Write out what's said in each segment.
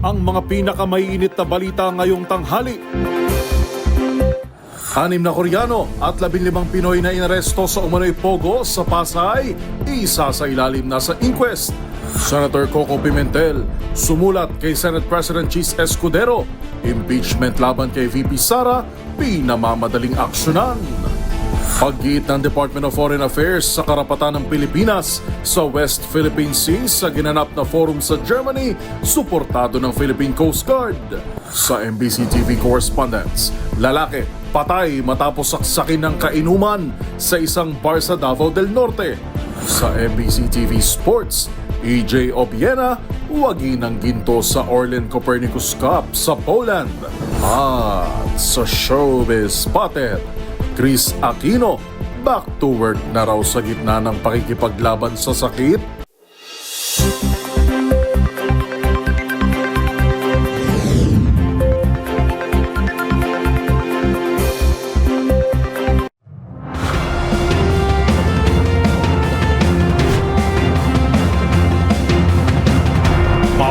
ang mga pinakamainit na balita ngayong tanghali. 6 na Koreano at 15 Pinoy na inaresto sa umano'y pogo sa Pasay, isa sa ilalim na sa inquest. Senator Coco Pimentel sumulat kay Senate President Chis Escudero, impeachment laban kay VP Sara, pinamamadaling aksyonan. Paggiit ng Department of Foreign Affairs sa karapatan ng Pilipinas sa West Philippine Sea sa ginanap na forum sa Germany, suportado ng Philippine Coast Guard. Sa MBC TV correspondents, lalaki patay matapos saksakin ng kainuman sa isang bar sa Davao del Norte. Sa MBC TV Sports, EJ Obiena, wagi ng ginto sa Orlen Copernicus Cup sa Poland. At sa Showbiz Spotted, Chris Aquino, back to work na raw sa gitna ng pakikipaglaban sa sakit.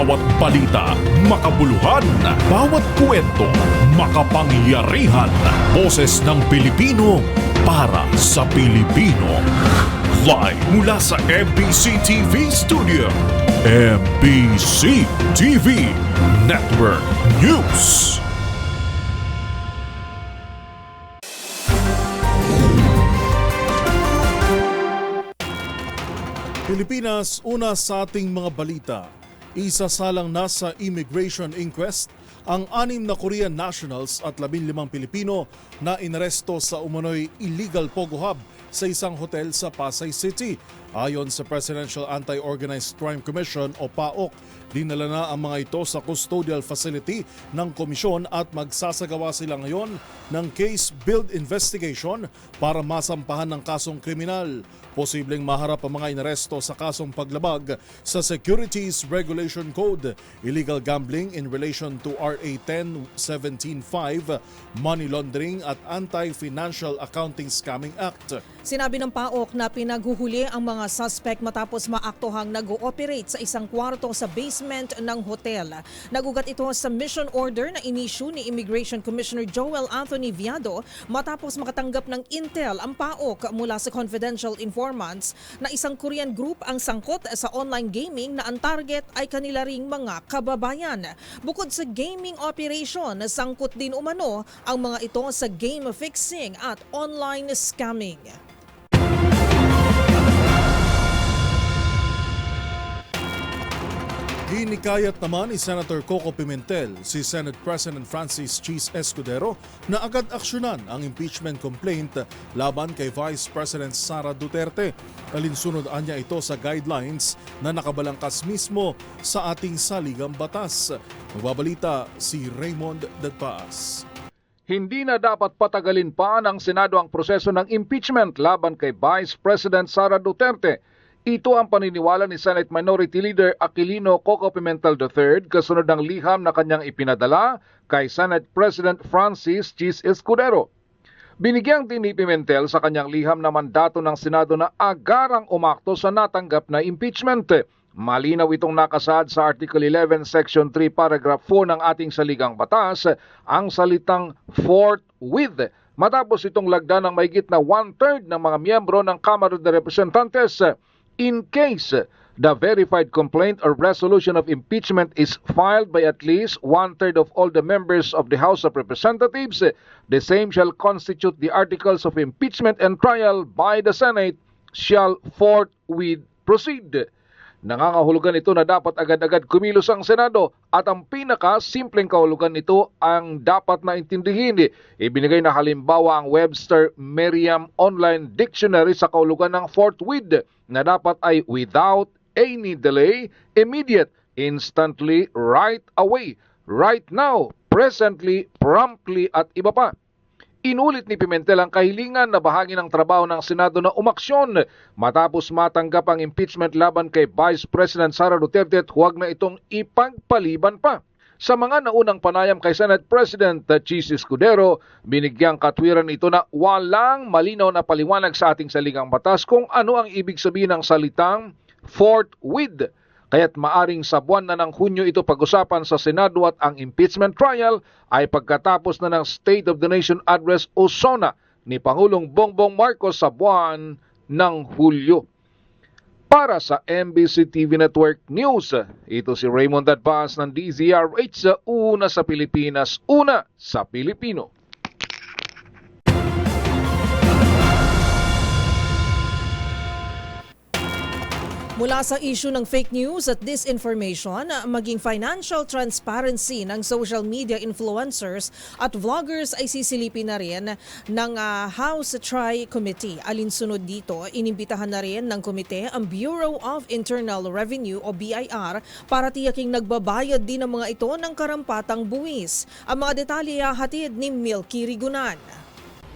Bawat balita, makabuluhan. Bawat kwento, makapangyarihan. Boses ng Pilipino para sa Pilipino. Live mula sa MBC TV Studio. MBC TV Network News. Pilipinas, una sa ating mga balita. Isasalang na sa immigration inquest ang 6 na Korean nationals at 15 Pilipino na inaresto sa umano'y illegal pogo hub sa isang hotel sa Pasay City. Ayon sa Presidential Anti-Organized Crime Commission o PAOK, dinala na ang mga ito sa custodial facility ng komisyon at magsasagawa sila ngayon ng case build investigation para masampahan ng kasong kriminal. Posibleng maharap ang mga inaresto sa kasong paglabag sa Securities Regulation Code, illegal gambling in relation to RA 10-17-5, money laundering at Anti-Financial Accounting Scamming Act. Sinabi ng PAOK na pinaghuhuli ang mga suspect matapos maaktuhang nag-ooperate sa isang kwarto sa basement ng hotel. Nagugat ito sa mission order na inisyu ni Immigration Commissioner Joel Anthony Viado matapos makatanggap ng intel ang PAOK mula sa confidential informants na isang Korean group ang sangkot sa online gaming na ang target ay kanila ring mga kababayan. Bukod sa gaming operation, sangkot din umano ang mga ito sa game fixing at online scamming. Hinikayat naman ni Senator Coco Pimentel si Senate President Francis Chis Escudero na agad aksyonan ang impeachment complaint laban kay Vice President Sara Duterte. Alinsunod niya ito sa guidelines na nakabalangkas mismo sa ating saligang batas. Magbabalita si Raymond Dadpaas. Hindi na dapat patagalin pa ng Senado ang proseso ng impeachment laban kay Vice President Sara Duterte. Ito ang paniniwala ni Senate Minority Leader Aquilino Coco Pimentel III kasunod ng liham na kanyang ipinadala kay Senate President Francis Chis Escudero. Binigyang din ni Pimentel sa kanyang liham na mandato ng Senado na agarang umakto sa natanggap na impeachment. Malinaw itong nakasaad sa Article 11, Section 3, Paragraph 4 ng ating saligang batas, ang salitang forthwith. Matapos itong lagda ng mahigit na 1/3 ng mga miyembro ng Kamara de Representantes. In case the verified complaint or resolution of impeachment is filed by at least 1/3 of all the members of the House of Representatives, the same shall constitute the articles of impeachment and trial by the Senate shall forthwith proceed. Nangangahulugan ito na dapat agad-agad kumilos ang Senado at ang pinaka-simpleng kahulugan nito ang dapat na intindihin. Ibinigay na halimbawa ang Webster Merriam Online Dictionary sa kahulugan ng forthwith na dapat ay without any delay, immediate, instantly, right away, right now, presently, promptly at iba pa. Inulit ni Pimentel ang kahilingan na bahagi ng trabaho ng Senado na umaksyon matapos matanggap ang impeachment laban kay Vice President Sara Duterte at huwag na itong ipagpaliban pa. Sa mga naunang panayam kay Senate President Chis Escudero, binigyang katwiran ito na walang malinaw na paliwanag sa ating saligang batas kung ano ang ibig sabihin ng salitang forthwith. kaya't maaring sa buwan na ng Hunyo ito pag-usapan sa Senado at ang impeachment trial ay pagkatapos na ng State of the Nation Address o SONA ni Pangulong Bongbong Marcos sa buwan ng Hulyo. Para sa MBC TV Network News, ito si Raymond Advance ng DZRH, una sa Pilipinas, una sa Pilipino. Mula sa issue ng fake news at disinformation, maging financial transparency ng social media influencers at vloggers ay sisilipin na rin ng House Tri-Committee. Alinsunod dito, inimbitahan na rin ng komite ang Bureau of Internal Revenue o BIR para tiyaking nagbabayad din ng mga ito ng karampatang buwis. Ang mga detalye hatid ni Milky Rigunan.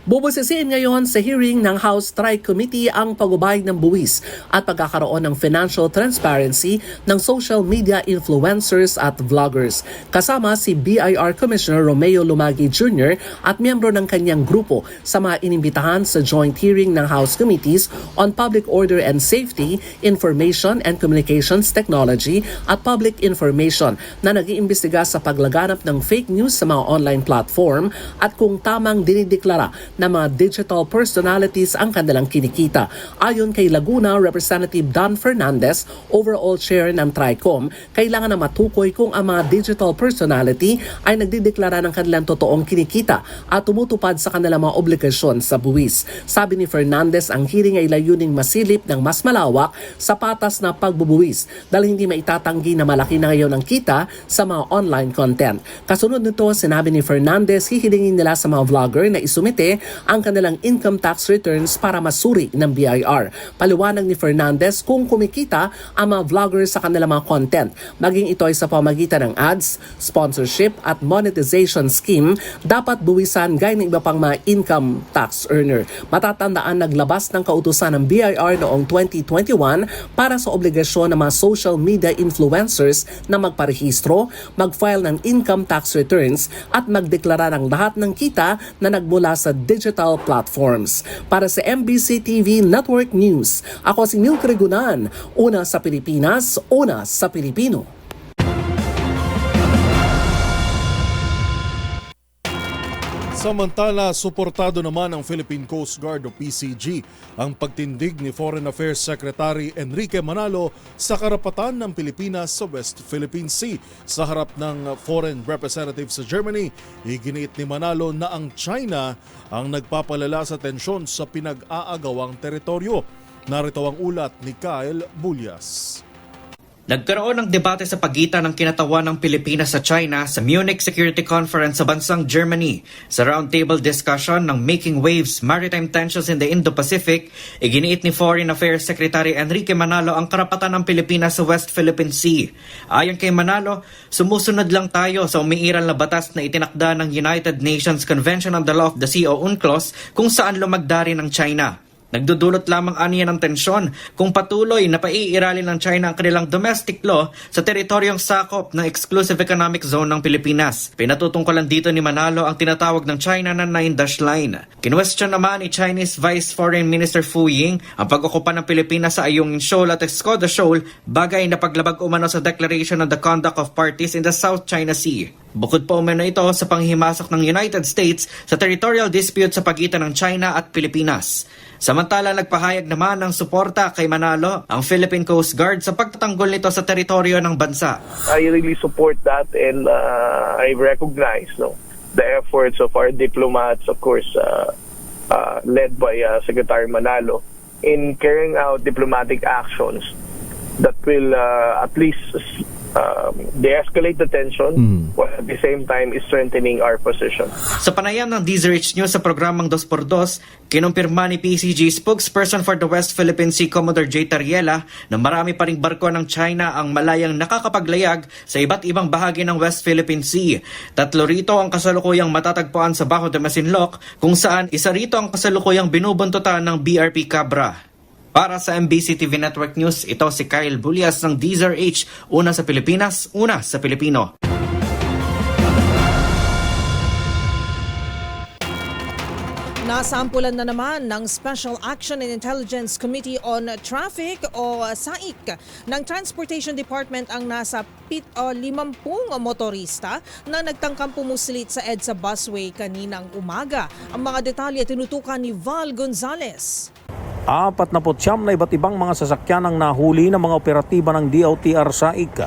Bubusisiin ngayon sa hearing ng House Tri-Committee ang pagbabayad ng buwis at pagkakaroon ng financial transparency ng social media influencers at vloggers. Kasama si BIR Commissioner Romeo Lumagi Jr. at miyembro ng kanyang grupo sa mga inimbitahan sa joint hearing ng House Committees on Public Order and Safety, Information and Communications Technology at Public Information na nag-iimbestiga sa paglaganap ng fake news sa mga online platform at kung tamang dinideklara na mga digital personalities ang kanilang kinikita. Ayon kay Laguna Representative Don Fernandez, overall chair ng TRICOM, kailangan na matukoy kung ang mga digital personality ay nagdideklara ng kanilang totoong kinikita at tumutupad sa kanilang mga obligasyon sa buwis. Sabi ni Fernandez, ang hearing ay layuning masilip ng mas malawak sa patas na pagbubuwis dahil hindi maitatanggi na malaki na ngayon ang kita sa mga online content. Kasunod nito, sinabi ni Fernandez, hihilingin nila sa mga vlogger na isumite ang kanilang income tax returns para masuri ng BIR. Paliwanag ni Fernandez kung kumikita ang mga vloggers sa kanilang mga content, maging ito ay sa pamagitan ng ads, sponsorship at monetization scheme, dapat buwisan gaya ng iba pang mga income tax earner. Matatandaan, naglabas ng kautusan ng BIR noong 2021 para sa obligasyon ng mga social media influencers na magparehistro, mag-file ng income tax returns at magdeklara ng lahat ng kita na nagmula sa digital platforms. Para sa MBC TV Network News, ako si Milky Rigunan, una sa Pilipinas, una sa Pilipino. Samantala, suportado naman ng Philippine Coast Guard o PCG ang pagtindig ni Foreign Affairs Secretary Enrique Manalo sa karapatan ng Pilipinas sa West Philippine Sea. Sa harap ng foreign representative sa Germany, iginiit ni Manalo na ang China ang nagpapalala sa tensyon sa pinag-aagawang teritoryo. Narito ang ulat ni Kyle Bulyas. Nagkaroon ng debate sa pagitan ng kinatawan ng Pilipinas sa China sa Munich Security Conference sa bansang Germany. Sa roundtable discussion ng Making Waves, Maritime Tensions in the Indo-Pacific, iginiit ni Foreign Affairs Secretary Enrique Manalo ang karapatan ng Pilipinas sa West Philippine Sea. Ayon kay Manalo, sumusunod lang tayo sa umiiral na batas na itinakda ng United Nations Convention on the Law of the Sea o UNCLOS kung saan lumagdari ng China. Nagdudulot lamang aniya ng tensyon kung patuloy na paiiralin ng China ang kanilang domestic law sa teritoryong sakop ng Exclusive Economic Zone ng Pilipinas. Pinatutungkulan dito ni Manalo ang tinatawag ng China na 9-dash line. Kinwestiyon naman ni Chinese Vice Foreign Minister Fu Ying ang pag-okupa ng Pilipinas sa Ayungin Shoal at Escoda Shoal, bagay na paglabag umano sa Declaration on the Conduct of Parties in the South China Sea. Bukod pa umano ito sa panghimasok ng United States sa territorial dispute sa pagitan ng China at Pilipinas. Samantala, nagpahayag naman ng suporta kay Manalo ang Philippine Coast Guard sa pagtatanggol nito sa teritoryo ng bansa. I really support that and I recognize the efforts of our diplomats, of course, led by Secretary Manalo, in carrying out diplomatic actions that will at least de-escalate the tension while at the same time is strengthening our position. Sa panayam ng DZRH News sa programang 2x2, kinumpirma ni PCG spokesperson for the West Philippine Sea Commodore J. Tariela na marami pa ring barko ng China ang malayang nakakapaglayag sa iba't ibang bahagi ng West Philippine Sea. 3 rito ang kasalukuyang matatagpuan sa Bajo de Masinloc, kung saan isa rito ang kasalukuyang binubuntutan ng BRP Cabra. Para sa MBC TV Network News, ito si Kyle Bulyas ng DZRH, una sa Pilipinas, una sa Pilipino. Nasampulan na naman ng Special Action and Intelligence Committee on Traffic o SAIC ng Transportation Department ang nasa 50 motorista na nagtangkang pumuslit sa EDSA busway kaninang umaga. Ang mga detalye tinutukan ni Val Gonzales. 49 na iba't ibang mga sasakyan ang nahuli ng mga operatiba ng DOTR SAIC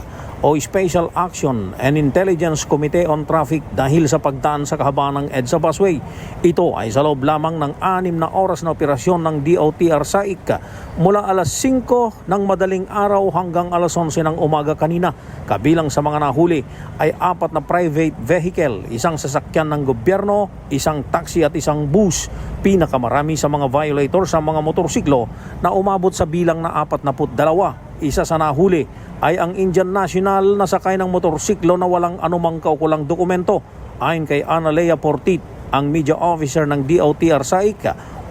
o Special Action and Intelligence Committee on Traffic dahil sa pagdaan sa kahabaan ng EDSA busway. Ito ay sa loob lamang ng 6 na oras na operasyon ng DOTR SAIC mula alas 5 ng madaling araw hanggang alas 11 ng umaga kanina. Kabilang sa mga nahuli ay 4 na private vehicle, isang sasakyan ng gobyerno, isang taxi at isang bus. Pinakamarami sa mga violator sa mga motorsiklo na umabot sa bilang na 42. Isa sa nahuli ay ang Indian National na sakay ng motorsiklo na walang anumang kaukulang dokumento. Ayon kay Analea Portit, ang media officer ng DOTR SAIC,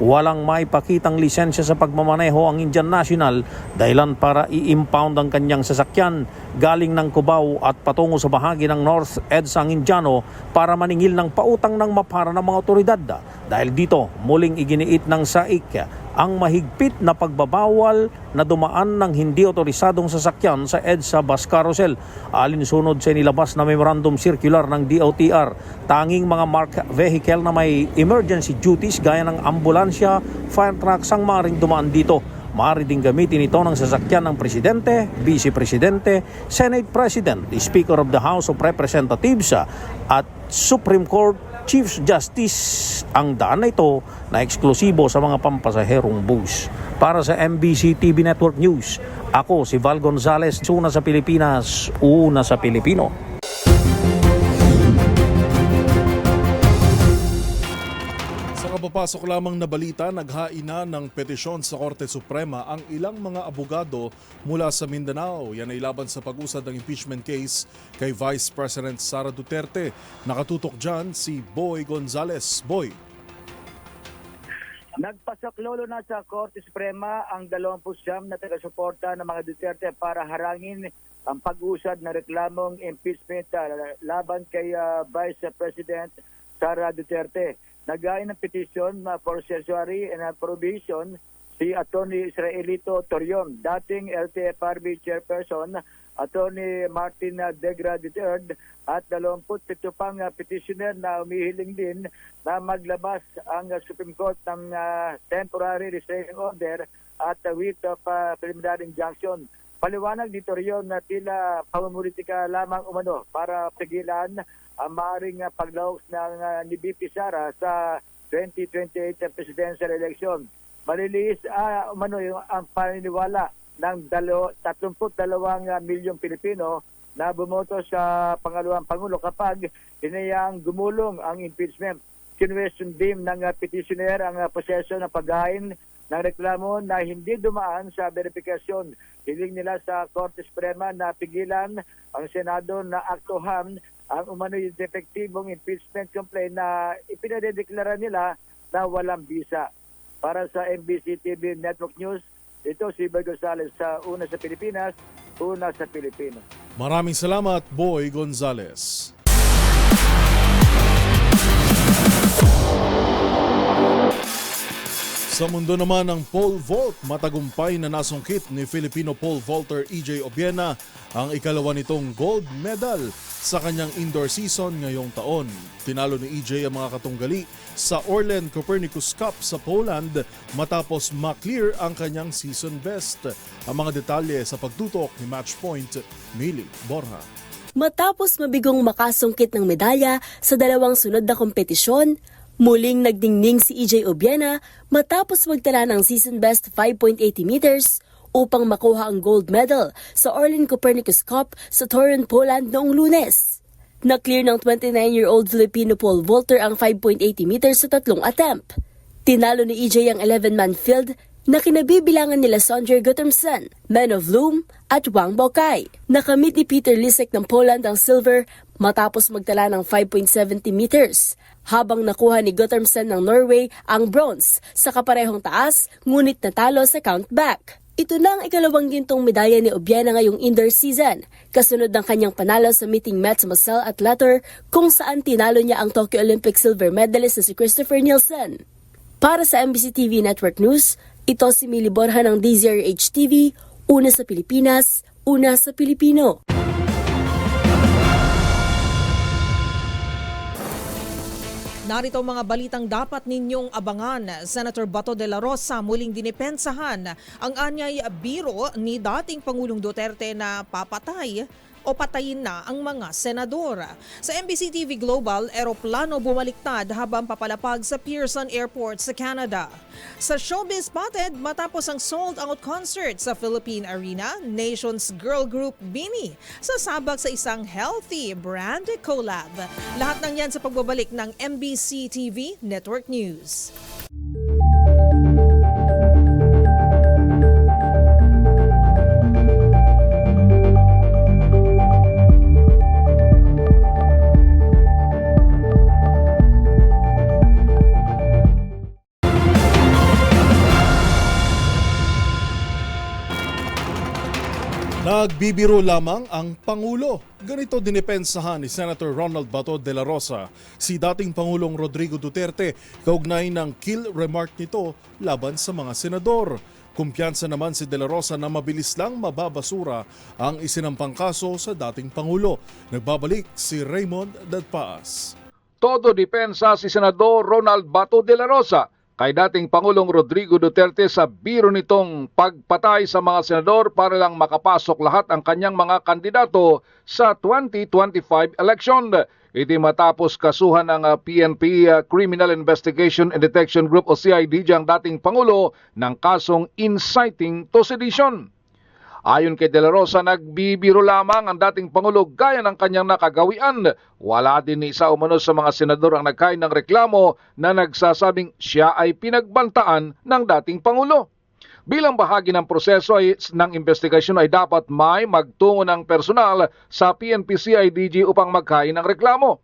walang maipakitang lisensya sa pagmamaneho ang Indian National dahilan para i-impound ang kanyang sasakyan galing ng Cubao at patungo sa bahagi ng North EDSA Indiano para maningil ng pautang ng mapara ng mga otoridad. Dahil dito, muling iginiit ng SAIC ang mahigpit na pagbabawal na dumaan ng hindi otorisadong sasakyan sa EDSA bus carousel. Alinsunod sa nilabas na memorandum circular ng DOTR, tanging mga marked vehicle na may emergency duties gaya ng ambulansya, fire trucks ang maaaring dumaan dito. Maaari ding gamitin ito ng sasakyan ng Presidente, Vice Presidente, Senate President, Speaker of the House of Representatives at Supreme Court Chief Justice. Ang daan na ito na eksklusibo sa mga pampasaherong bus. Para sa MBC TV Network News, ako si Val Gonzales, una sa Pilipinas, una sa Pilipino. Papasok lamang na balita, naghaina ng petisyon sa Korte Suprema ang ilang mga abogado mula sa Mindanao. Yan ay laban sa pag-usad ng impeachment case kay Vice President Sara Duterte. Nakatutok dyan si Boy Gonzales. Boy. Nagpasaklolo na sa Korte Suprema ang 29 na taga-suporta ng mga Duterte para harangin ang pag-usad na reklamong impeachment laban kay Vice President Sara Duterte. Nagayon ng petisyon for certiorari and probation si Atty. Israelito Torion, dating LTFRB Chairperson, Atty. Martin Degra III at 27 pang petitioner na umihiling din na maglabas ang Supreme Court ng temporary restraining order at writ of preliminary injunction. Paliwanag ni Torion na tila pamumulitika lamang umano para pigilan ang maaaring paglahok ng ni BP Sara sa 2028 presidential election. Maliliis umano ang paniniwala ng 32 milyong Pilipino na bumoto sa pangalawang Pangulo kapag hinayang gumulong ang impeachment. Kinwestiyon din ng petitioner ang proseso ng paghain ng reklamo na hindi dumaan sa verifikasyon. Hiling nila sa Korte Suprema na pigilan ang Senado na aktuhan ang umano'y depektibong impeachment complaint na ipinadedeklara nila na walang bisa. Para sa MBC TV Network News, ito si Boy Gonzales sa una sa Pilipinas, una sa Pilipino. Maraming salamat, Boy Gonzales. Sa mundo naman ng pole vault, matagumpay na nasungkit ni Filipino pole vaulter EJ Obiena ang ikalawa nitong gold medal sa kanyang indoor season ngayong taon. Tinalo ni EJ ang mga katunggali sa Orlen Copernicus Cup sa Poland matapos ma-clear ang kanyang season best. Ang mga detalye sa pagtutok ni Matchpoint, Mili Borja. Matapos mabigong makasungkit ng medalya sa dalawang sunod na kompetisyon, muling nagdingning si EJ Obiena matapos magtala ng season best 5.80 meters upang makuha ang gold medal sa Orlen Copernicus Cup sa Torun, Poland noong Lunes. Na-clear ng 29-year-old Filipino pole vaulter ang 5.80 meters sa 3 attempt. Tinalo ni EJ ang 11-man field na kinabibilangan nila Sondre Guttormsen, Men of Loom at Wang Bokay. Nakamit ni Peter Lisek ng Poland ang silver matapos magtala ng 5.70 meters, habang nakuha ni Guttormsen ng Norway ang bronze sa kaparehong taas ngunit natalo sa countback. Ito na ang ikalawang gintong medalya ni Obiena ngayong indoor season, kasunod ng kanyang panalo sa meeting Mets Marcel at Latter kung saan tinalo niya ang Tokyo Olympic silver medalist na si Christopher Nielsen. Para sa MBC TV Network News, ito si Mili Borja ng DZRH TV, una sa Pilipinas, una sa Pilipino. Narito ang mga balitang dapat ninyong abangan. Senator Bato de la Rosa muling dinipensahan ang anyay biro ni dating Pangulong Duterte na papatay o patayin na ang mga senador. Sa MBC TV Global, eroplano bumaliktad habang papalapag sa Pearson Airport sa Canada. Sa Showbiz Spotted, matapos ang sold-out concert sa Philippine Arena, Nation's girl group BINI sasabak sa isang healthy brand collab. Lahat ng yan sa pagbabalik ng MBC TV Network News. Nagbibiro lamang ang Pangulo. Ganito dinipensahan ni Senator Ronald Bato de la Rosa si dating Pangulong Rodrigo Duterte kaugnay ng kill remark nito laban sa mga senador. Kumpiyansa naman si de la Rosa na mabilis lang mababasura ang isinampang kaso sa dating Pangulo. Nagbabalik si Raymond Dadpaas. Todo depensa si Senador Ronald Bato de la Rosa kay dating Pangulong Rodrigo Duterte sa biro nitong pagpatay sa mga senador para lang makapasok lahat ang kanyang mga kandidato sa 2025 election. Iti matapos kasuhan ng PNP Criminal Investigation and Detection Group o CIDG ang dating Pangulo ng kasong inciting to sedition. Ayon kay De La Rosa, nagbibiro lamang ang dating Pangulo gaya ng kanyang nakagawian. Wala din ni isa umano sa mga senador ang nagkain ng reklamo na nagsasabing siya ay pinagbantaan ng dating Pangulo. Bilang bahagi ng proseso ng investigasyon ay dapat may magtungo ng personal sa PNP-CIDG upang magkain ng reklamo.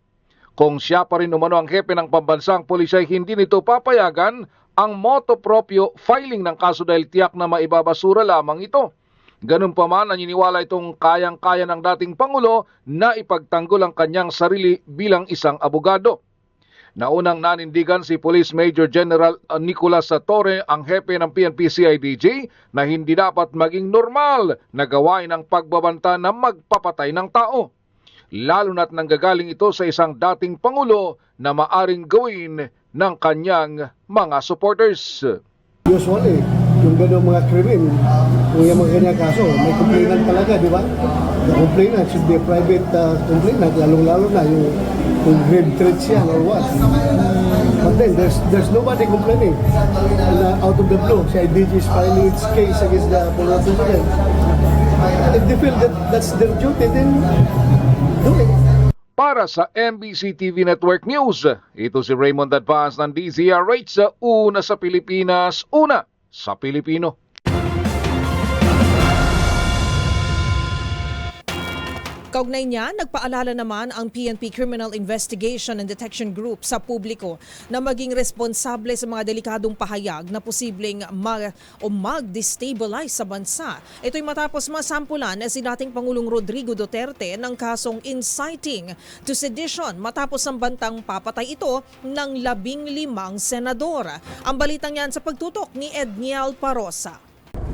Kung siya pa rin umano ang hepe ng pambansang pulisya, hindi nito papayagan ang motu proprio filing ng kaso dahil tiyak na maibabasura lamang ito. Ganun pa man, naniniwala itong kayang-kaya ng dating Pangulo na ipagtanggol ang kanyang sarili bilang isang abogado. Naunang nanindigan si Police Major General Nicolas Torre, ang hepe ng PNP-CIDG, na hindi dapat maging normal na gawain ang pagbabanta na magpapatay ng tao. Lalo na't nanggagaling ito sa isang dating Pangulo na maaring gawin ng kanyang mga supporters. Usually, yung gano'ng mga krimen, kung yung mga ganyan kaso, may complainant talaga, di ba? The complainant should be a private complainant, lalong-lalo na yung grave threats yan or what. But then, there's nobody complaining. And, out of the blue, CIDG is filing its case against the former president. If they feel that that's their duty, then do it. Para sa MBC TV Network News, ito si Raymond Dadpaas ng DZRH, una sa Pilipinas, una sa Pilipino. Kaugnay niya, nagpaalala naman ang PNP Criminal Investigation and Detection Group sa publiko na maging responsable sa mga delikadong pahayag na posibleng mag-destabilize sa bansa. Ito'y matapos masampulan si dating Pangulong Rodrigo Duterte ng kasong inciting to sedition matapos ang bantang papatay ito ng 15 senador. Ang balitang yan sa pagtutok ni Edniel Parosa.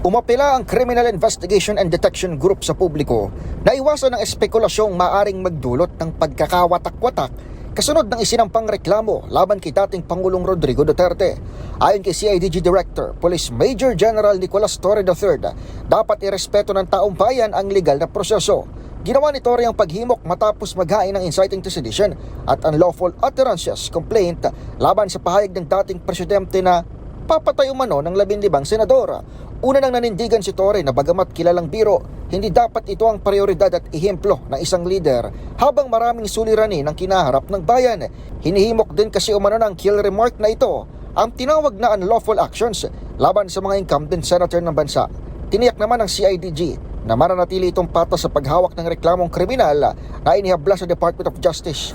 Umapila ang Criminal Investigation and Detection Group sa publiko na iwasan ang espekulasyong maaring magdulot ng pagkakawatak-watak kasunod ng isinampang reklamo laban kay dating Pangulong Rodrigo Duterte. Ayon kay CIDG Director, Police Major General Nicolas Torre III, dapat irespeto ng taong bayan ang legal na proseso. Ginawa ni Torre ang paghimok matapos maghain ng inciting to sedition at unlawful utterances complaint laban sa pahayag ng dating presidente na papatay umano ng 15 senador. Una nang nanindigan si Torre na bagamat kilalang biro, hindi dapat ito ang prioridad at ehemplo ng isang leader habang maraming suliranin ang kinaharap ng bayan. Hinihimok din kasi umano ng kill remark na ito ang tinawag na unlawful actions laban sa mga incumbent senator ng bansa. Tiniyak naman ng CIDG na mananatili itong patas sa paghawak ng reklamong kriminal na inihabla sa Department of Justice.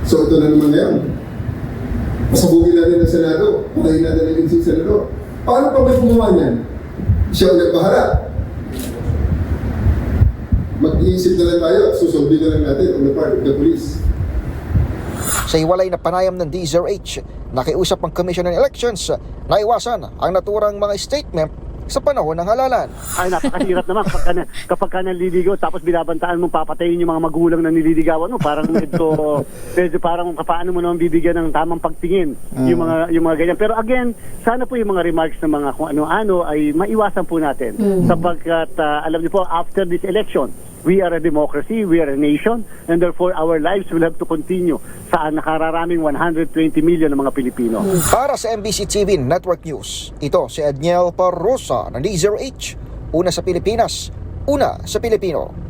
So ito na naman ngayon. Masabugin natin ang Senado, patayin natin ang ilising Senado. Paano pa may gumawa niyan? Siya ulit bahala. Mag-iisip na lang tayo, susundin na lang natin on the part of the police. Sa hiwalay na panayam ng DZRH, nakiusap ang Commission on Elections na iwasan ang naturang mga statement sa panahon ng halalan. Ay, napakahirap naman kapag ka naliligaw tapos binabantaan mong papatayin yung mga magulang na nililigawan mo. Parang medyo parang paano mo naman bibigyan ng tamang pagtingin yung mga ganyan. Pero again, sana po yung mga remarks ng mga kung ano-ano ay maiwasan po natin. Sapagkat alam niyo po, after this election, we are a democracy, we are a nation, and therefore our lives will have to continue sa nakararaming 120 million ng mga Pilipino. Para sa MBC TV Network News, ito si Edniel Parrosa ng DZRH. Una sa Pilipinas, una sa Pilipino.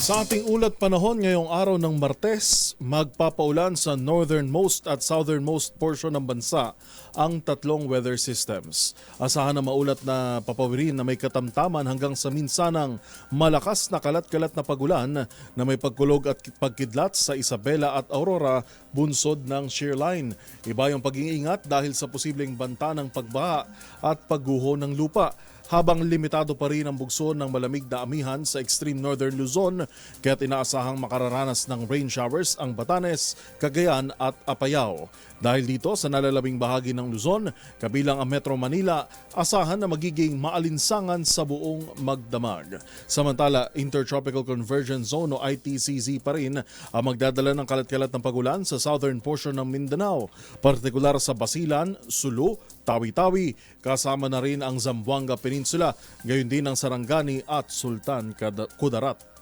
Sa ating ulat panahon ngayong araw ng Martes, magpapaulan sa northernmost at southernmost portion ng bansa ang tatlong weather systems. Asahan na maulat na papawirin na may katamtaman hanggang sa minsanang malakas na kalat-kalat na pagulan na may pagkulog at pagkidlat sa Isabela at Aurora, bunsod ng shear line. Iba yung pag-iingat dahil sa posibleng banta ng pagbaha at pagguho ng lupa. Habang limitado pa rin ang bugso ng malamig na amihan sa extreme northern Luzon, kaya't inaasahang makararanas ng rain showers ang Batanes, Cagayan at Apayao. Dahil dito sa nalalabing bahagi ng Luzon, kabilang ang Metro Manila, asahan na magiging maalinsangan sa buong magdamag. Samantala, Intertropical Convergence Zone o ITCZ pa rin ang magdadala ng kalat-kalat ng pagulan sa southern portion ng Mindanao, partikular sa Basilan, Sulu, Tawi-Tawi, kasama na rin ang Zamboanga Peninsula, gayon din ang Sarangani at Sultan Kudarat.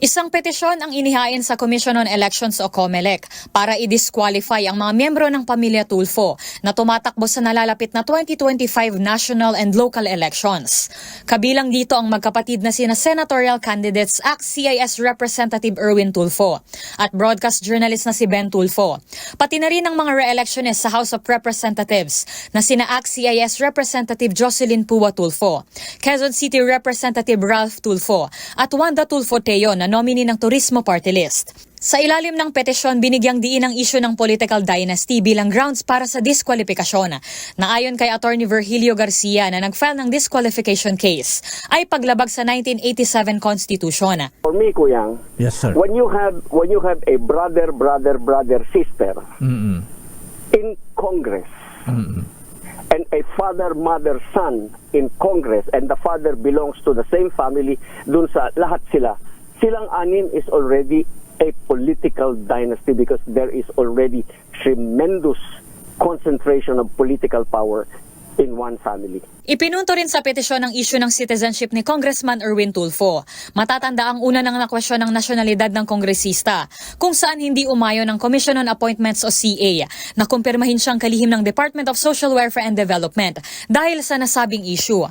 Isang petisyon ang inihain sa Commission on Elections o COMELEC para i-disqualify ang mga miyembro ng pamilya Tulfo na tumatakbo sa nalalapit na 2025 national and local elections. Kabilang dito ang magkapatid na sina senatorial candidates ACT-CIS Representative Erwin Tulfo at broadcast journalist na si Ben Tulfo. Pati na rin ang mga re-electionists sa House of Representatives na sina ACT-CIS Representative Jocelyn Pua Tulfo, Quezon City Representative Ralph Tulfo at Wanda Tulfo Teo na nominee ng Turismo Party List. Sa ilalim ng petisyon, binigyang diin ang isyu ng political dynasty bilang grounds para sa diskwalifikasyon na ayon kay Attorney Virgilio Garcia na nag-file ng disqualification case ay paglabag sa 1987 Constitution. For me, Kuyang, Yes, sir. when you have a brother sister in Congress and a father mother son in Congress and the father belongs to the same family, dun sa lahat silang anim is already a political dynasty because there is already tremendous concentration of political power in one family. Ipinunto rin sa petisyon ang isyu ng citizenship ni Congressman Erwin Tulfo. Matatanda ang una ng nakwestiyon ng nasyonalidad ng kongresista, kung saan hindi umayon ng Commission on Appointments o CA na kumpirmahin siyang kalihim ng Department of Social Welfare and Development dahil sa nasabing isyu.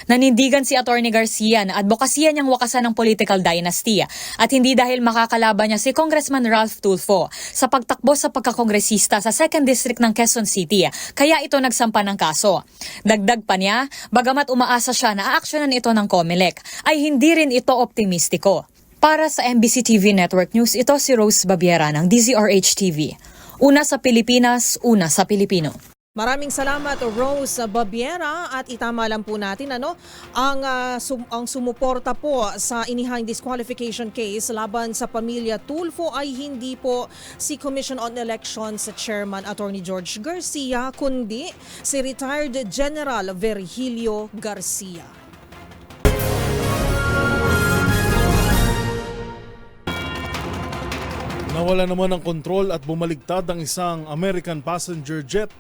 Nanindigan si Attorney Garcia na advokasya niyang wakasan ng political dynasty at hindi dahil makakalaban niya si Congressman Ralph Tulfo sa pagtakbo sa pagkakongresista sa 2nd District ng Quezon City, kaya ito nagsampa ng kaso. Dagdag pa niya, bagamat umaasa siya na aaksyonan ito ng COMELEC, ay hindi rin ito optimistiko. Para sa MBC TV Network News, ito si Rose Babiera ng DZRH TV. Una sa Pilipinas, una sa Pilipino. Maraming salamat Rose Babiera at itama lang po natin ang sumuporta po sa inihang disqualification case laban sa pamilya Tulfo ay hindi po si Commission on Elections Chairman Attorney George Garcia kundi si retired General Virgilio Garcia. Nawala naman ng kontrol at bumaligtad ang isang American passenger jet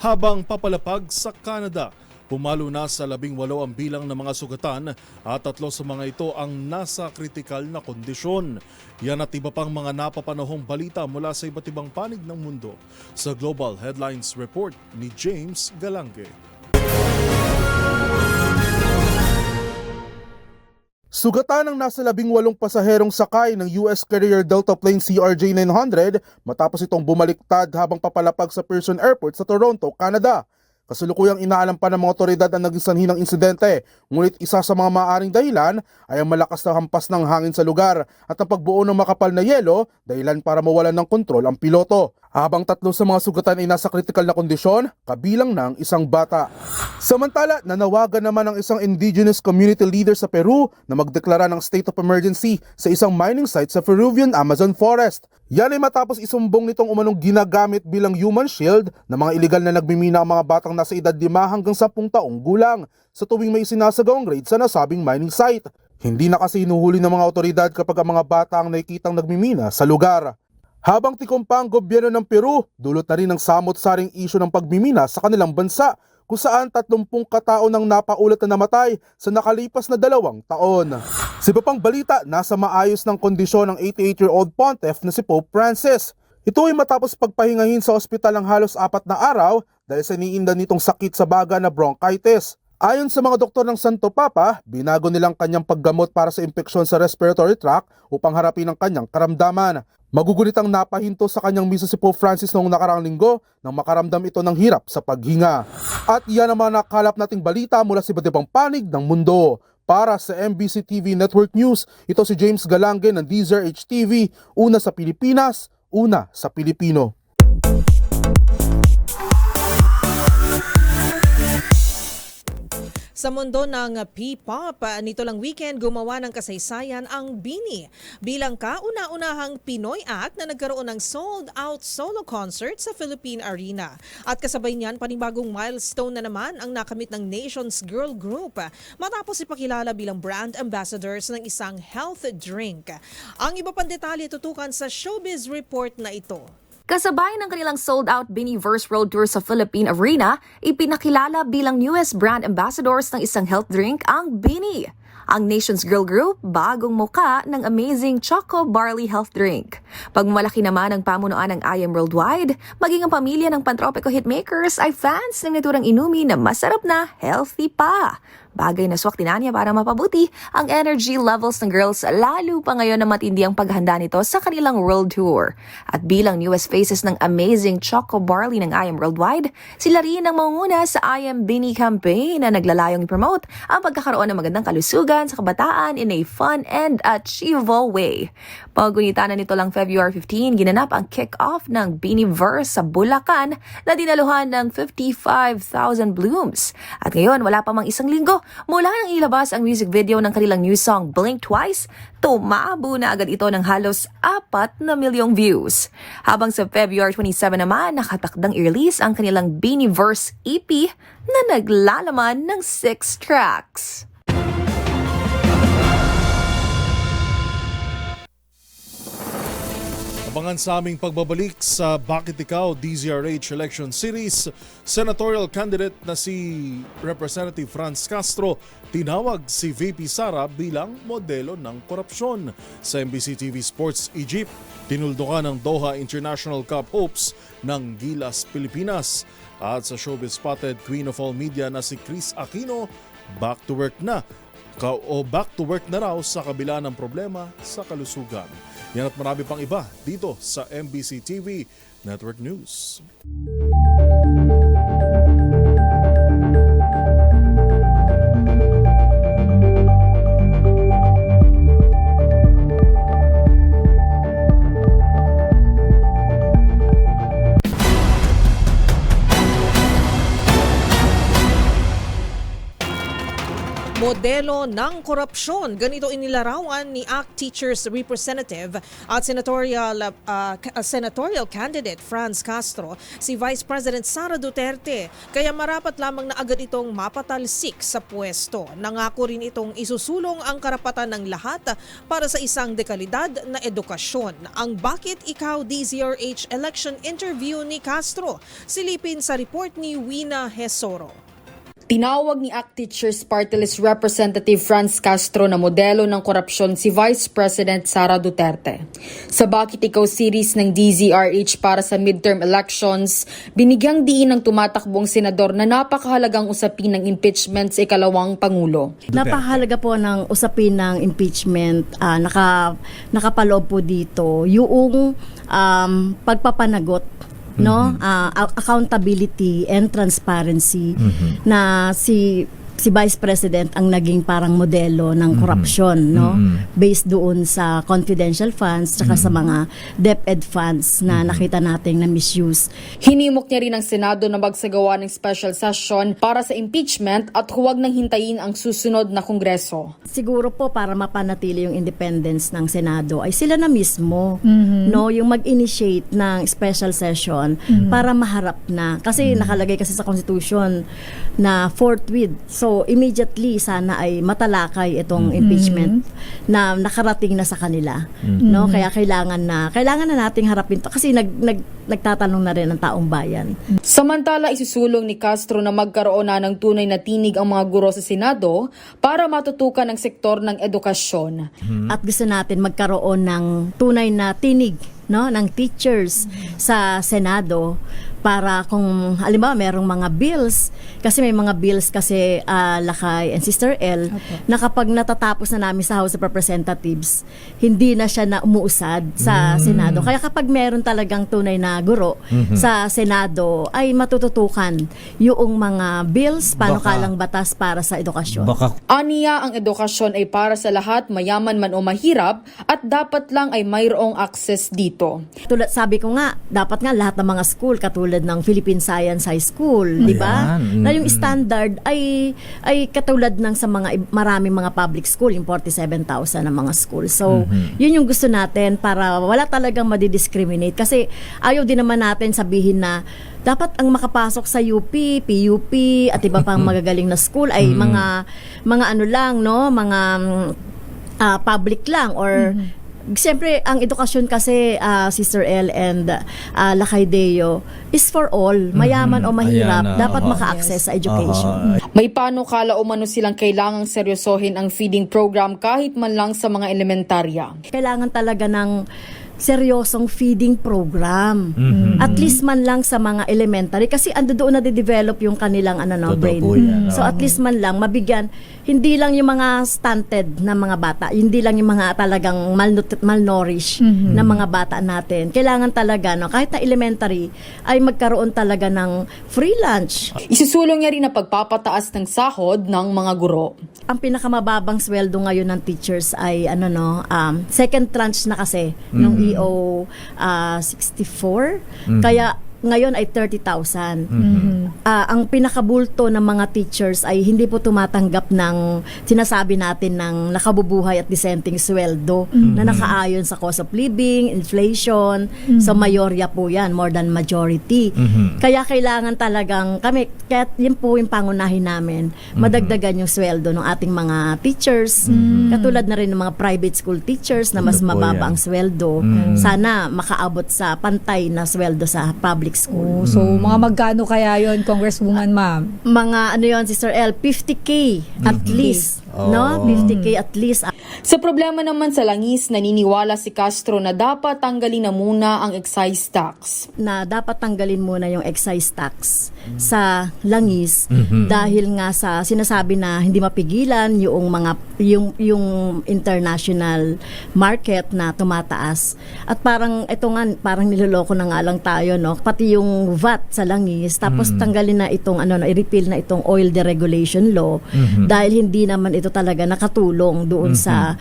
habang papalapag sa Canada. Pumalo na sa 18 ang bilang ng mga sugatan at 3 sa mga ito ang nasa kritikal na kondisyon. Yan at iba pang mga napapanahong balita mula sa iba't ibang panig ng mundo sa Global Headlines Report ni James Galange. Sugatan ang nasa 18 pasaherong sakay ng US carrier Delta plane CRJ-900 matapos itong bumaliktad habang papalapag sa Pearson Airport sa Toronto, Canada. Kasalukuyang inaalam pa ng mga otoridad ang naging sanhi ng insidente, ngunit isa sa mga maaaring dahilan ay ang malakas na hampas ng hangin sa lugar at ang pagbuo ng makapal na yelo, dahilan para mawalan ng kontrol ang piloto. habang 3 sa mga sugatan ay nasa critical na kondisyon, kabilang ng isang bata. Samantala, nanawagan naman ang isang indigenous community leader sa Peru na magdeklara ng state of emergency sa isang mining site sa Peruvian Amazon Forest. Yan ay matapos isumbong nitong umanong ginagamit bilang human shield ng mga iligal na nagmimina ang mga batang nasa edad 5 hanggang 10 taong gulang sa tuwing may sinasagawang raid sa nasabing mining site. Hindi na kasi hinuhuli ng mga otoridad kapag ang mga bata ang nakikitang nagmimina sa lugar. Habang tikumpa ang gobyerno ng Peru, dulot na rin ng samot-saring isyu ng pagmimina sa kanilang bansa kung saan 30 katao nang napaulat na namatay sa nakalipas na 2 taon. Sa iba pang balita, nasa maayos ng kondisyon ng 88-year-old Pontiff na si Pope Francis. Ito ay matapos pagpahingahin sa ospital ng halos 4 na araw dahil sa iniinda nitong sakit sa baga na bronchitis. Ayon sa mga doktor ng Santo Papa, binago nilang kanyang paggamot para sa impeksyon sa respiratory tract upang harapin ang kanyang karamdaman. Magugunit ang napahinto sa kanyang misa si Pope Francis noong nakaraang linggo nang makaramdam ito ng hirap sa paghinga. At iyan ang mga nakalap nating balita mula sa iba't ibang panig ng mundo. Para sa MBC TV Network News, ito si James Galange ng DZRH TV, una sa Pilipinas, una sa Pilipino. Sa mundo ng P-pop, nito lang weekend gumawa ng kasaysayan ang BINI bilang kauna-unahang Pinoy act na nagkaroon ng sold-out solo concert sa Philippine Arena. At kasabay niyan, panibagong milestone na naman ang nakamit ng Nation's Girl Group matapos ipakilala bilang brand ambassadors ng isang health drink. Ang iba pang detalye tutukan sa Showbiz Report na ito. Kasabay ng kanilang sold-out Biniverse World Tour sa Philippine Arena, ipinakilala bilang newest brand ambassadors ng isang health drink ang Bini. Ang Nation's Girl Group, bagong muka ng amazing Choco Barley Health Drink. Pagmalaki naman ang pamunuan ng IM Worldwide, maging ang pamilya ng Pantropiko hitmakers ay fans ng naturang inumin na masarap na healthy pa. Bagay na swak niya para mapabuti ang energy levels ng girls lalo pa ngayon na matindi ang paghanda nito sa kanilang world tour. At bilang newest faces ng amazing Choco Barley ng IM Worldwide, sila rin ang manguna sa IM Bini campaign na naglalayong i-promote ang pagkakaroon ng magandang kalusugan sa kabataan in a fun and achievable way. Paggunita na nito lang February 15, ginanap ang kick-off ng Biniverse sa Bulacan na dinaluhan ng 55,000 blooms. At ngayon, wala pa mang isang linggo mula nang ilabas ang music video ng kanilang new song Blink Twice, tumaabo na agad ito ng halos 4 na milyong views. Habang sa February 27 naman, nakatakdang i-release ang kanilang Biniverse EP na naglalaman ng 6 tracks. Abangan sa aming pagbabalik sa Bakit Ikaw DZRH Election Series, senatorial candidate na si Representative Franz Castro tinawag si VP Sara bilang modelo ng korupsyon. Sa MBC TV Sports Egypt, tinuldukan ng Doha International Cup hopes ng Gilas Pilipinas. At sa Showbiz Spotted, Queen of All Media na si Chris Aquino, back to work na raw sa kabila ng problema sa kalusugan. Yan at marami pang iba dito sa MBC TV Network News. Modelo ng korupsyon. Ganito inilarawan ni ACT Teachers Representative at senatorial candidate Franz Castro si Vice President Sara Duterte. Kaya marapat lamang na agad itong mapatalsik sa pwesto. Nangako rin itong isusulong ang karapatan ng lahat para sa isang dekalidad na edukasyon. Ang Bakit Ikaw DZRH election interview ni Castro. Silipin sa report ni Wina Hesoro. Tinawag ni ACT Teachers Party List Representative Franz Castro na modelo ng korupsyon si Vice President Sara Duterte. Sa Bakit Ikaw series ng DZRH para sa midterm elections, binigyang diin ng tumatakbong senador na napakahalagang usapin ng impeachment sa ikalawang Pangulo. Napakahalaga po ng usapin ng impeachment, nakapaloob po dito yung pagpapanagot, no, accountability and transparency na si si Vice President ang naging parang modelo ng korupsyon, no? Based doon sa confidential funds tsaka sa mga DepEd funds na nakita nating na misuse. Hinimok niya rin ang Senado na magsagawa ng special session para sa impeachment at huwag nang hintayin ang susunod na Kongreso. Siguro po para mapanatili yung independence ng Senado ay sila na mismo, no, yung mag-initiate ng special session para maharap na. Kasi nakalagay kasi sa Constitution na forthwith. So immediately sana ay matalakay itong impeachment na nakarating na sa kanila, no? Kaya kailangan na nating harapin to kasi nagtatanong na rin ang taong bayan. Samantala, isusulong ni Castro na magkaroon na ng tunay na tinig ang mga guro sa Senado para matutukan ang sektor ng edukasyon. At gusto natin magkaroon ng tunay na tinig, no, ng teachers sa Senado para kung halimbawa merong mga bills, kasi may mga bills kasi Lakay and Sister L na kapag natatapos na namin sa House of Representatives, hindi na siya na umuusad sa Senado. Kaya kapag meron talagang tunay na guro sa Senado, ay matututukan yung mga bills, panukalang batas para sa edukasyon. Aniya, ang edukasyon ay para sa lahat, mayaman man o mahirap, at dapat lang ay mayroong access dito. Tulad sabi ko nga, dapat nga lahat ng mga school katulad ng Philippine Science High School, di ba? Na yung standard ay katulad ng sa mga maraming mga public school, yung 47,000 na mga school. So, yun yung gusto natin para wala talagang madidiscriminate kasi ayaw din naman natin sabihin na dapat ang makapasok sa UP, PUP at iba pang magagaling na school ay mga ano lang, no, mga public lang or siyempre, ang edukasyon kasi, Sister L and Lakay Deo, is for all. Mayaman o mahirap, dapat maka-access sa education. May panukala o mano silang kailangang seryosohin ang feeding program kahit man lang sa mga elementarya. Kailangan talaga ng seryosong feeding program. At least man lang sa mga elementary kasi ando doon na de-develop yung kanilang brain. So at least man lang mabigyan, hindi lang yung mga stunted na mga bata, hindi lang yung mga talagang malnourished na mga bata natin. Kailangan talaga, no, kahit na elementary, ay magkaroon talaga ng free lunch. Isusulong niya rin na pagpapataas ng sahod ng mga guro. Ang pinakamababang sweldo ngayon ng teachers ay second tranche na kasi nung EO 64. Kaya ngayon ay 30,000. Ang pinakabulto ng mga teachers ay hindi po tumatanggap ng sinasabi natin ng nakabubuhay at dissenting sweldo na nakaayon sa cost of living, inflation. So mayorya po yan, more than majority. Kaya kailangan talagang kami, kaya yun po yung pangunahin namin, madagdagan yung sweldo ng ating mga teachers. Katulad na rin ng mga private school teachers na mas mababa ang sweldo. Sana makaabot sa pantay na sweldo sa public school. So, mga magkano kaya yon, Congresswoman Ma'am? Mga yon, Sister L, 50K at least. No? 50K at least. Sa problema naman sa langis, naniniwala si Castro na dapat tanggalin na muna ang excise tax. Na dapat tanggalin muna yung excise tax sa langis dahil nga sa sinasabi na hindi mapigilan yung international market na tumataas. At parang ito nga, parang niloloko na nga lang tayo, no? Pati yung VAT sa langis, tapos tanggalin na itong i-repeal na itong oil deregulation law dahil hindi naman ito talaga nakatulong doon sa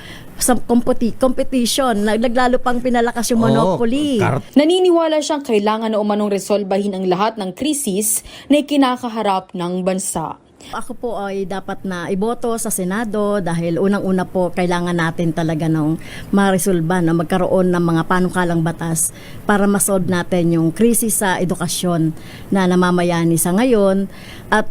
competition. Naglalo pang pinalakas yung monopoly. Naniniwala siyang kailangan na umanong resolbahin ang lahat ng krisis na ikinakaharap ng bansa. Ako po ay dapat na iboto sa Senado dahil unang-una po kailangan natin talaga ng maresolba na magkaroon ng mga panukalang batas para masolve natin yung krisis sa edukasyon na namamayani sa ngayon at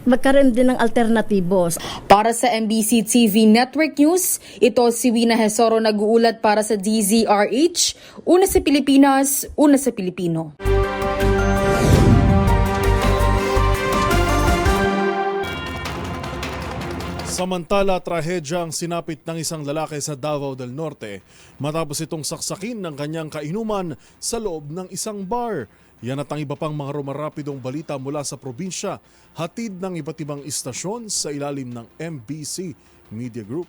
magkaroon din ng alternatibo. Para sa MBC TV Network News, ito si Wina Hesoro nag-uulat para sa DZRH. Una sa Pilipinas, una sa Pilipino. Samantala, trahedya ang sinapit ng isang lalaki sa Davao del Norte matapos itong saksakin ng kanyang kainuman sa loob ng isang bar. Yan at ang iba pang mga rumarapidong balita mula sa probinsya, hatid ng iba't ibang istasyon sa ilalim ng MBC Media Group.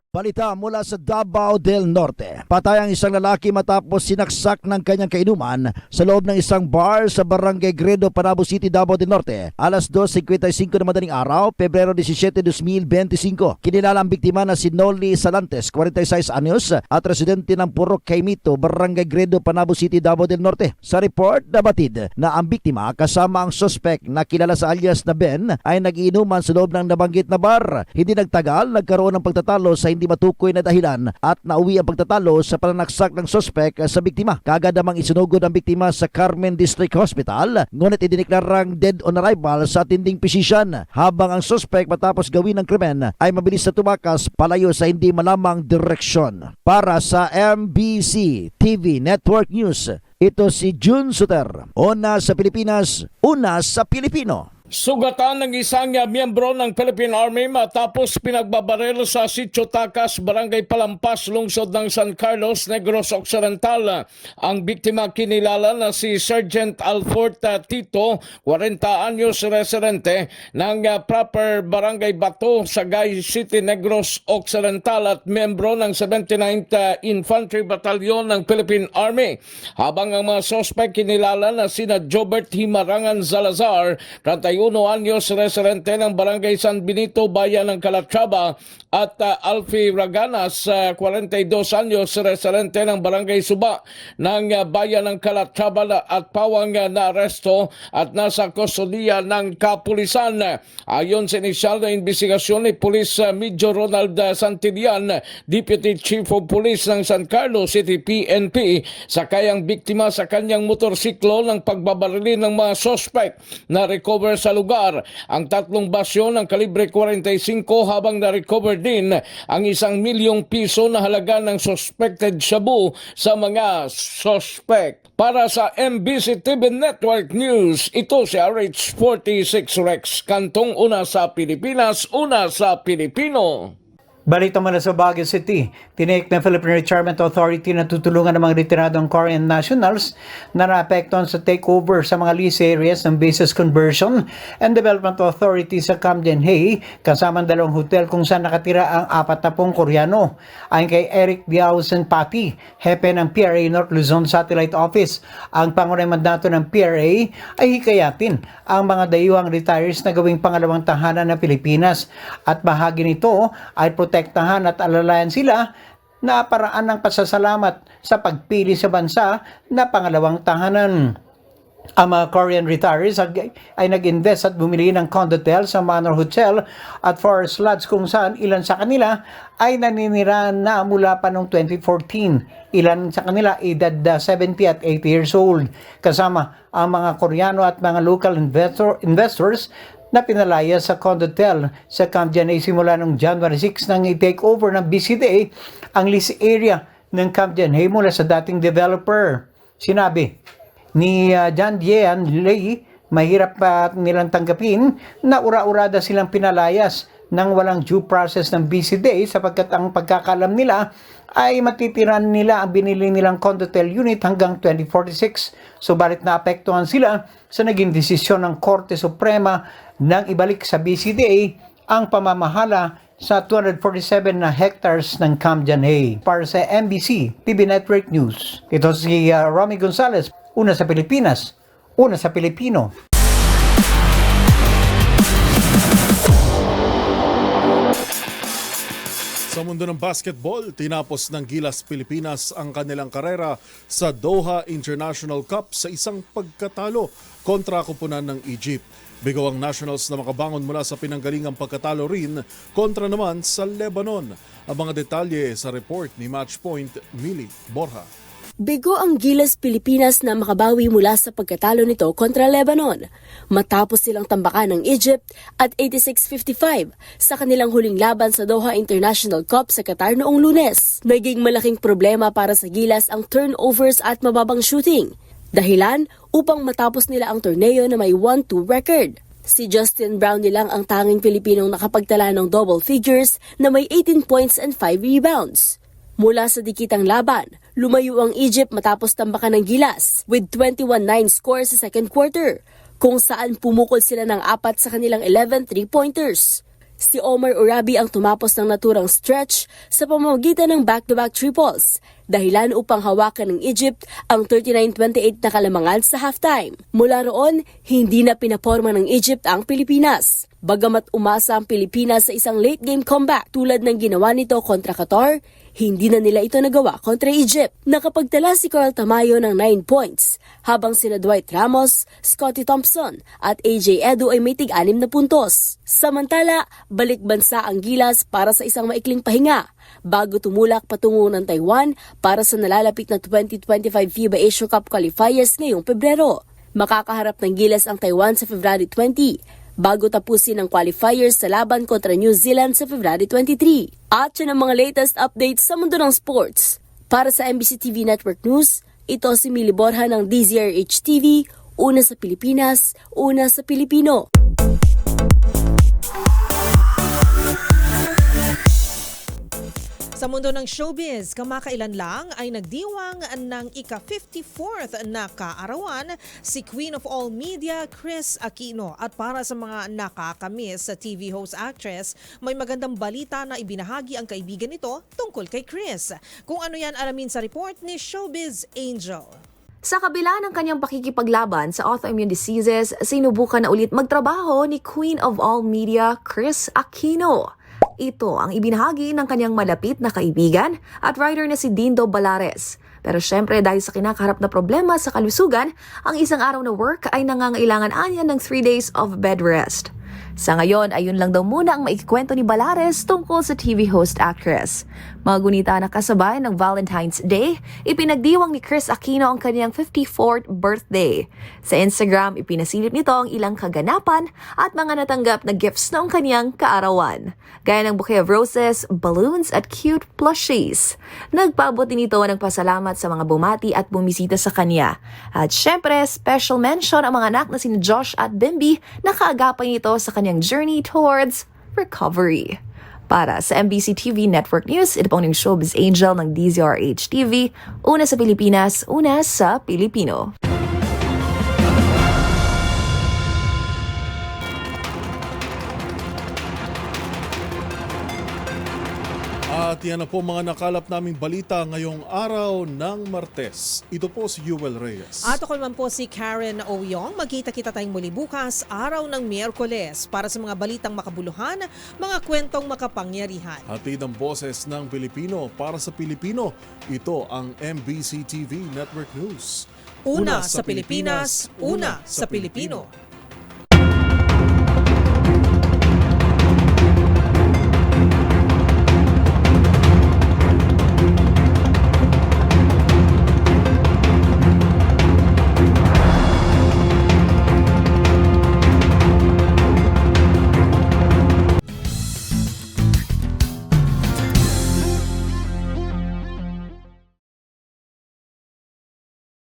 Balita mula sa Davao del Norte. Patay ang isang lalaki matapos sinaksak ng kanyang kainuman sa loob ng isang bar sa Barangay Gredo, Panabo City, Davao del Norte. Alas 2:55 na madaling araw, Pebrero 17, 2025. Kinilala ang biktima na si Noli Salantes, 46 anyos, at residente ng Purok Caimito, Barangay Gredo, Panabo City, Davao del Norte. Sa report, nabatid na ang biktima kasama ang suspect na kilala sa alias na Ben ay nag-iinuman sa loob ng nabanggit na bar. Hindi nagtagal, nagkaroon ng pagtatalo sa hindi matukoy na dahilan at nauwi ang pagtatalo sa pananaksak ng sospek sa biktima. Kagad namang isinugod ang biktima sa Carmen District Hospital, ngunit idineklarang dead on arrival sa attending physician, habang ang sospek matapos gawin ng krimen ay mabilis na tumakas palayo sa hindi malamang direksyon. Para sa MBC TV Network News, ito si June Suter. Una sa Pilipinas, una sa Pilipino. Sugatan ng isang miyembro ng Philippine Army matapos pinagbabaril sa Sitio Takas, Barangay Palampas, lungsod ng San Carlos, Negros Occidental. Ang biktima kinilala na si Sergeant Alfort Tito, 40 anyos, residente ng proper Barangay Bato, Sagay City, Negros Occidental at miyembro ng 79th Infantry Battalion ng Philippine Army. Habang ang mga sospek kinilala na sina Jobert Himarangan Salazar, 31 anyos, residente ng Barangay San Benito, Bayan ng Calatrava, at Alfie Raganas, 42 anyos, residente ng Barangay Suba ng Bayan ng Calatrava at pawang na aresto at nasa kustodiya ng kapulisan. Ayon sa inisyal na investigasyon ni Police Major Ronald Santillan, Deputy Chief of Police ng San Carlos City PNP, sakay ang biktima sa kanyang motorsiklo ng pagbabarili ng mga sospek na recover sa lugar ang 3 basyo ng kalibre 45 habang na-recover din ang 1 milyong piso na halaga ng suspected shabu sa mga sospek. Para sa MBC TV Network News, ito si RH46 Rex Kantong, una sa Pilipinas, una sa Pilipino. Balita mula sa Baguio City, tiniyak ng Philippine Retirement Authority na tutulungan ng mga retiradong Korean nationals na naapektuhan sa takeover sa mga lease areas ng Bases Conversion and Development Authority sa Camden-Hay, kasama ang 2 hotel kung saan nakatira ang 40 Koreano. Ayon kay Eric Diausen Pati, hepe ng PRA North Luzon Satellite Office, ang pangunahing mandato ng PRA ay hikayatin ang mga dayuhang retirees na gawing pangalawang tahanan ng Pilipinas at bahagi nito ay protektahan at alalayan sila na paraan ng pasasalamat sa pagpili sa bansa na pangalawang tahanan. Ang mga Korean retirees ay nag-invest at bumili ng condotel sa Manor Hotel at Forest Lodge kung saan ilan sa kanila ay naninira na mula pa noong 2014. Ilan sa kanila edad 70 at 80 years old. Kasama ang mga Koreano at mga local investors na pinalaya sa condotel sa Camden-Hay simula noong January 6 nang i-take over ng BCDA ang lease area ng Camden-Hay mula sa dating developer. Sinabi ni John Dian Lei, mahirap pa nilang tanggapin na ura-urada silang pinalayas nang walang due process ng BCDA sapagkat ang pagkakalam nila ay matitiran nila ang binili nilang condotel unit hanggang 2046. Subalit naapektuhan sila sa naging desisyon ng Korte Suprema nang ibalik sa BCDA ang pamamahala sa 247 na hectares ng Camden-Hay. Para sa MBC TV Network News, ito si Romy Gonzalez, una sa Pilipinas, una sa Pilipino. Sa mundo ng basketball, tinapos ng Gilas Pilipinas ang kanilang karera sa Doha International Cup sa isang pagkatalo kontra koponan ng Egypt. Bigaw ang Nationals na makabangon mula sa pinanggalingang pagkatalo rin kontra naman sa Lebanon. Ang mga detalye sa report ni Matchpoint Mili Borja. Bigo ang Gilas Pilipinas na makabawi mula sa pagkatalo nito kontra Lebanon matapos silang tambakan ng Egypt at 86-55 sa kanilang huling laban sa Doha International Cup sa Qatar noong Lunes. Naging malaking problema para sa Gilas ang turnovers at mababang shooting. Dahilan upang matapos nila ang torneo na may 1-2 record. Si Justin Brown nilang ang tanging Pilipinong nakapagtala ng double figures na may 18 points and 5 rebounds. Mula sa dikitang laban, lumayo ang Egypt matapos tambakan ng Gilas with 21-9 score sa second quarter, kung saan pumukol sila ng 4 sa kanilang 11 3-pointers. Si Omar Urabi ang tumapos ng naturang stretch sa pamamagitan ng back-to-back triples, dahilan upang hawakan ng Egypt ang 39-28 na kalamangan sa halftime. Mula roon, hindi na pinaporma ng Egypt ang Pilipinas. Bagamat umasa ang Pilipinas sa isang late game comeback tulad ng ginawa nito kontra Qatar, hindi na nila ito nagawa kontra Egypt. Nakapagtala si Carl Tamayo ng 9 points, habang sina Dwight Ramos, Scottie Thompson at AJ Edu ay may tig-6 na puntos. Samantala, balik bansa ang Gilas para sa isang maikling pahinga bago tumulak patungo ng Taiwan para sa nalalapit na 2025 FIBA Asia Cup qualifiers ngayong Pebrero. Makakaharap ng Gilas ang Taiwan sa February 20 bago tapusin ang qualifiers sa laban kontra New Zealand sa February 23. At yan ang mga latest updates sa mundo ng sports. Para sa MBC TV Network News, ito si Mili Borja ng DZRH TV, una sa Pilipinas, una sa Pilipino. Sa mundo ng showbiz, kamakailan lang ay nagdiwang ng ika-54th na kaarawan si Queen of All Media, Kris Aquino. At para sa mga nakakamiss sa TV host actress, may magandang balita na ibinahagi ang kaibigan nito tungkol kay Kris. Kung ano yan, alamin sa report ni Showbiz Angel. Sa kabila ng kanyang pakikipaglaban sa autoimmune diseases, sinubukan na ulit magtrabaho ni Queen of All Media, Kris Aquino. Ito ang ibinahagi ng kanyang malapit na kaibigan at writer na si Dindo Balares. Pero syempre dahil sa kinakaharap na problema sa kalusugan, ang isang araw na work ay nangangailangan anya ng 3 days of bed rest. Sa ngayon, ayun lang daw muna ang maikikwento ni Balares tungkol sa TV host actress. Mga gunita na kasabay ng Valentine's Day, ipinagdiwang ni Kris Aquino ang kanyang 54th birthday. Sa Instagram, ipinasilip nito ang ilang kaganapan at mga natanggap na gifts noong kanyang kaarawan, gaya ng bouquet of roses, balloons at cute plushies. Nagpaabot din ito ng pasalamat sa mga bumati at bumisita sa kanya. At syempre, special mention ang mga anak na sina Josh at Bimby na kaagapay nito sa kanyang journey towards recovery. Para sa MBC TV Network News, ito po ang Showbiz Angel ng DZRH TV, una sa Pilipinas, una sa Pilipino. At yan na po mga nakalap naming balita ngayong araw ng Martes. Ito po si Yuel Reyes. At ako naman po si Karen Oyong. Magkita-kita tayong muli bukas, araw ng Miyerkules, para sa mga balitang makabuluhan, mga kwentong makapangyarihan. Hatid ang boses ng Pilipino para sa Pilipino. Ito ang MBC TV Network News. Una sa Pilipinas, una sa Pilipino.